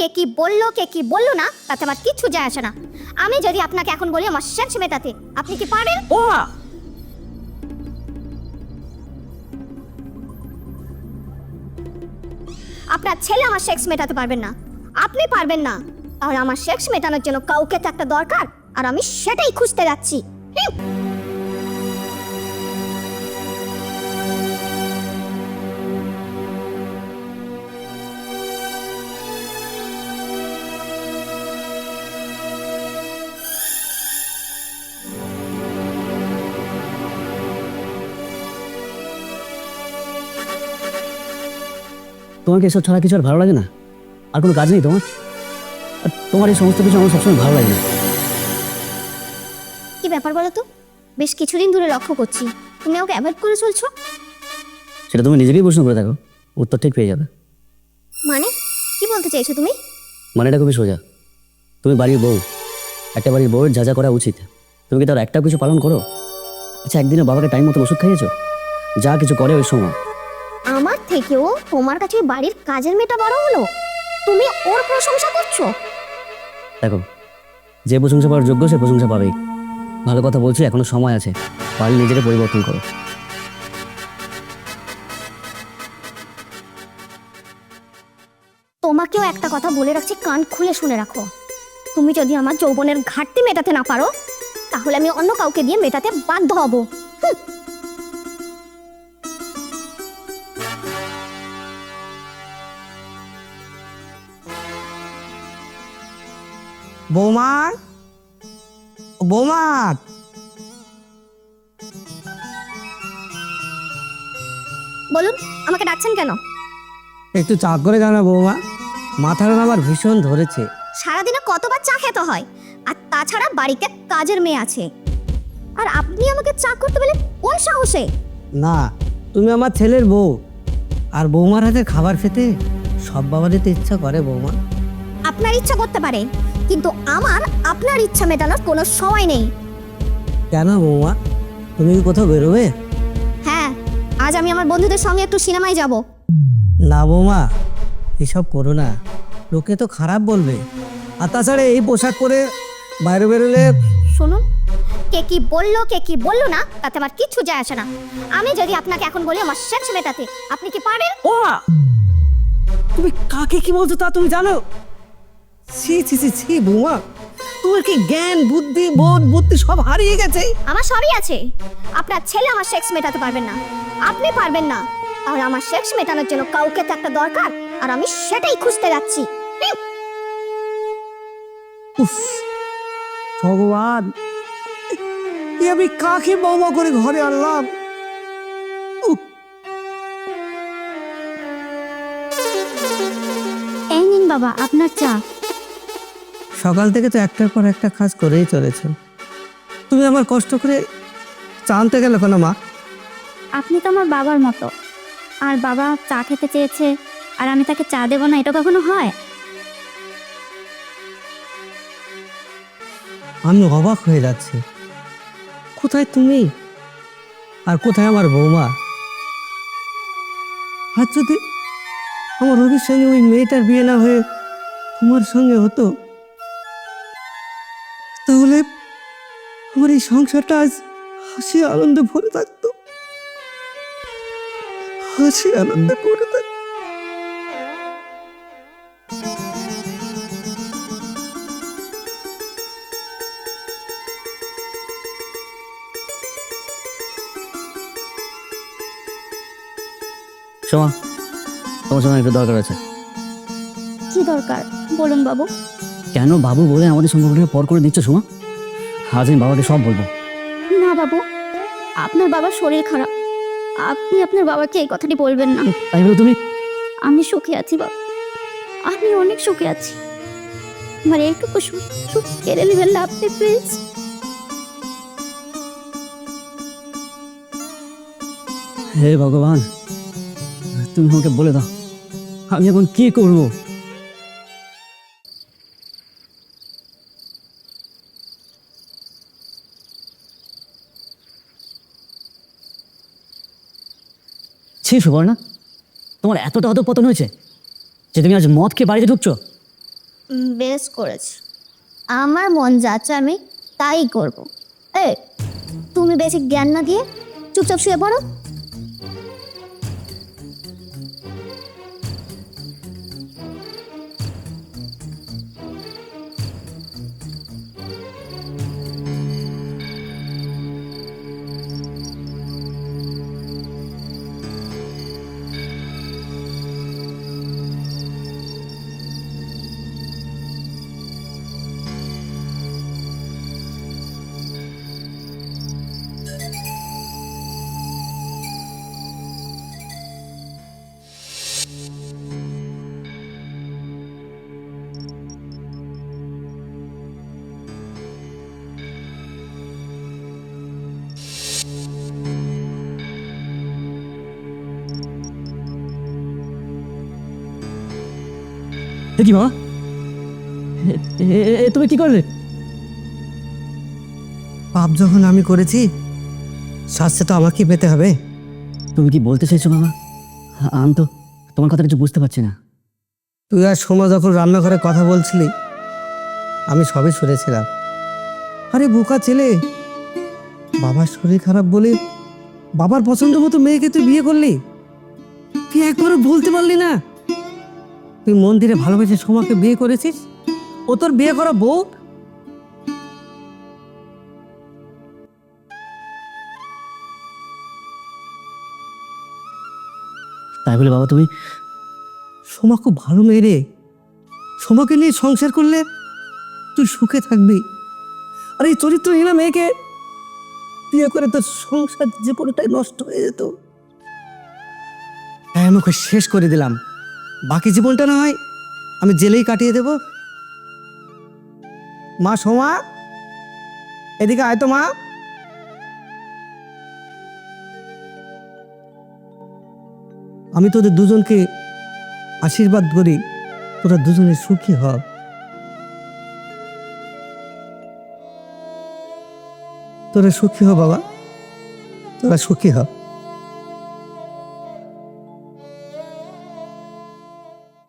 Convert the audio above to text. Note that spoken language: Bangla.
কে কি বললো কে কি বললো না তাতে আমার কিচ্ছু যায় আসে না। আমি যদি আপনাকে এখন বলি আমার সেক্স মেটাতে, আপনি কি পারেন? ও আপনার ছেলে আমার সেক্স মেটাতে পারবেন না, আপনি পারবেন না। আর আমার সেক্স মেটানোর জন্য কাউকে তো একটা দরকার, আর আমি সেটাই খুঁজতে যাচ্ছি। তোমাকে এসব ছাড়া কিছু আর ভালো লাগে না? আর কোনো কাজ নেই তোমার? আর তোমার এই সমস্ত কিছু আমার সবসময় ভালো লাগে না। কি ব্যাপার বলো তো? বেশ কিছুদিন ধরে লক্ষ্য করছি তুমি ওকে অ্যাভয়েড করে চলছো। সেটা তুমি নিজেকেই প্রশ্ন করে থাকো, উত্তর ঠিক পেয়ে যাবে। মানে কি বলতে চাইছো তুমি? মানে এটা খুবই সোজা। তুমি বাড়ির বউ, একটা বাড়ির বউয়ের যা যা করা উচিত তুমি কি তার একটা কিছু পালন করো? আচ্ছা, একদিনও বাবাকে টাইম মতো ওষুধ খাইয়েছো? যা কিছু করে ওই সময়। আমার থেকেও তোমার কাছে বাড়ির কাজের মেয়েটা বড় হলো, তুমি ওর প্রশংসা করছো? দেখো, যে প্রশংসা পাওয়ার যোগ্য সে প্রশংসা পাবেই। ভালো কথা বলছি, এখনো সময় আছে, পারলে নিজেকে পরিবর্তন করো। তোমাকেও একটা কথা বলে রাখছি, কান খুলে শুনে রাখো। তুমি যদি আমার যৌবনের ঘাটতি মেটাতে না পারো তাহলে আমি অন্য কাউকে দিয়ে মেটাতে বাধ্য হব। বৌমা, বৌমা, বলুন, আমাকে ডাকছেন কেন? একটু চা করে দাও না বৌমা, মাথাটা না আমার ভীষণ ধরেছে। সারাদিনে কতবার চা খেতে হয়? আর তাছাড়া বাড়িতে কাজের মেয়ে আছে, আর আপনি আমাকে চা করতে বলে কোন সাহসে? না, তুমি আমার ছেলের বউ, আর বৌমার হাতে খাবার খেতে সব বাবারই তো ইচ্ছা করে বৌমা। আপনার ইচ্ছা করতে পারে, কিন্তু আমার আপনার ইচ্ছা মেটানোর কোনো সময় নেই। কেন বৌমা, তুমি কি কোথাও বেরোবে? হ্যাঁ, আজ আমি আমার বন্ধুদের সঙ্গে একটু সিনেমায় যাব। না বৌমা, এসব করো না, লোকে তো খারাপ বলবে। আর তাছাড়া এই পোশাক পরে বাইরে বেরোলে। শুনুন, কে কি বললো কে কি বললো না তাতে আমার কিচ্ছু যায় আসে না। আমি যদি আপনাকে এখন বলি আমার সেক্স মেটাতে, আপনি কি পারেন? ও তুমি কাকে কি বলছো তা তুমি জানো? ছি ছি ছি ছি বৌমা, তোমার কি জ্ঞান বুদ্ধি বোধ বুদ্ধি সব হারিয়ে গেছে? আমার সবই আছে। আপনার ছেলে আমার সেক্স মেটাতে পারবেন না, আপনি পারবেন না। আর আমার সেক্স মেটানোর জন্য কাউকে তো একটা দরকার, আর আমি সেটাই খুঁজতে যাচ্ছি। উফ, ভগবান, এ আমি কাকে বৌমা করে ঘরে আনলাম? উফ, এই নিন বাবা আপনার চা। সকাল থেকে তো একটার পর একটা কাজ করেই চলেছ, তুমি আমার কষ্ট করে চা আনতে গেলে কেন মা? আপনি তো আমার বাবার মতো, আর বাবা চা খেতে চেয়েছে আর আমি তাকে চা দেবো না, এটা কখনো হয়? আমি অবাক হয়ে যাচ্ছি, কোথায় তুমি আর কোথায় আমার বৌমা? আর যদি আমার রবির সঙ্গে ওই মেয়েটার বিয়ে না হয়ে তোমার সঙ্গে হতো, তাহলে আমার এই সংসারটা আজ হাসি আনন্দে ভরে থাকতো, হাসি আনন্দে ভরে থাকতো। সোমা, তোমার সঙ্গে একটু দরকার আছে। কি দরকার বলুন বাবু। কেন বাবু বলে আমাদের সম্পর্কটা পর করে দিচ্ছ সোমা? আজ আমি বাবাকে সব বলবো। না বাবু, আপনার বাবার শরীর খারাপ, আপনি আপনার বাবাকে এই কথাটি বলবেন না। তাই বলে তুমি? আমি সুখে আছি বাবা, আমি অনেক সুখে আছি। আমার এইটুকু সুখ কেড়ে নেবেন না আপনি, প্লিজ। হে ভগবান, তুমি আমাকে বলে দাও আমি এখন কি করব? ছি সুবর্ণা, তোমার এতটা অধঃপতন হয়েছে যে তুমি আজ মদ খেয়ে বাড়িতে ঢুকছো? বেশ করেছি, আমার মন যাচ্ছে আমি তাই করব। এ তুমি বেশি জ্ঞান না দিয়ে চুপচাপ শুয়ে পড়ো। কি বাবা, তুমি কি করলে? পাপ যখন আমি করেছি, শাস্তি তো আমাকেই পেতে হবে। তুমি কি বলতে চাইছো বাবা? আমি তো তোমার কথা কিছু বুঝতে পারছি না। তুই আর সোমা যখন রান্নাঘরে কথা বলছিলি, আমি সবই শুনেছিলাম। আরে বোকা ছেলে, বাবার শরীর খারাপ বলে বাবার পছন্দ মতো মেয়েকে তুই বিয়ে করলি, তুই একবারও বলতে পারলি না তুই মন্দিরে ভালোবেসে সোমাকে বিয়ে করেছিস? ও তোর বিয়ে করা বউ। তাই বলে বাবা তুমি? সোমা খুব ভালো মেয়ে রে, সোমাকে নিয়ে সংসার করলে তুই সুখে থাকবি। আর এই চরিত্রহীনা মেয়েকে বিয়ে করে তোর সংসার জীবনটাই নষ্ট হয়ে যেত। হ্যাঁ, আমি ওকে শেষ করে দিলাম, বাকি জীবনটা না হয় আমি জেলেই কাটিয়ে দেব। মা সোমা, এদিকে আয় তো মা। আমি তোদের দুজনকে আশীর্বাদ করি, তোরা দুজনে সুখী হ। তোরা সুখী হ বাবা, তোরা সুখী হ।